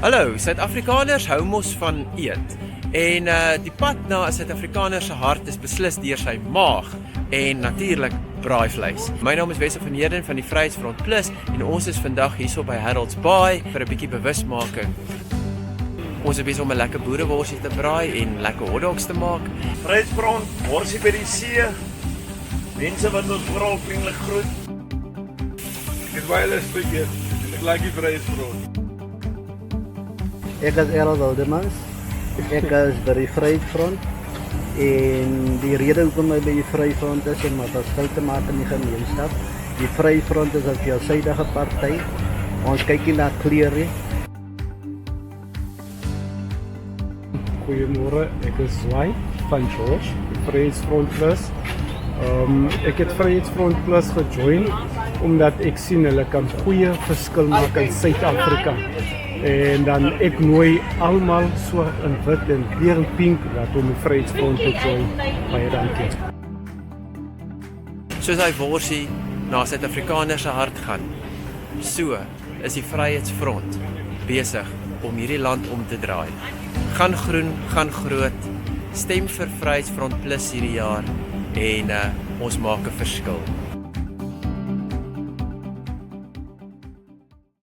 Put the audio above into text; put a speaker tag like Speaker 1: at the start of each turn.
Speaker 1: Hallo, Suid-Afrikaners hou mos van eet. En die pad na 'n Suid-Afrikaner se hart is beslis deur sy maag en natuurlik braaivleis. My naam is Wessel van Heerden van die Vryheidsfront Plus en ons is vandag hierso by Harold's Baai vir 'n bietjie bewusmaking. Ons is besig om 'n lekker boereworsie te braai en lekker hotdogs te maak.
Speaker 2: Vryheidsfront, worsie by die see. Mense wat ons oral vriendelik groet.
Speaker 3: Ek het baie lus vir eet. Ek like die Vryheidsfront.
Speaker 4: Ek is Errol Wildemans. Ek is by die Vryheidsfront en die rede hoekom ek by die Vryheidsfront is om 'n verskil te maak in die gemeenskap. Die Vryheidsfront is 'n veelsidige party. Ons kyk nie na kleur nie.
Speaker 5: Goeiemôre, ek is Zwai van George, Vryheidsfront Plus. Ek het Vryheidsfront Plus gejoin omdat ek sien hulle kan goeie verskil maak in Suid-Afrika. En dan ek nooi almal so in wit en weer in pink dat om die Vryheidsfront te join. Baie dankie.
Speaker 1: Soos hy worsie na Suid-Afrikaners se hart gaan, so is die Vryheidsfront besig om hierdie land om te draai. Gaan groen, gaan groot. Stem vir Vryheidsfront Plus hierdie jaar en ons maak 'n verskil.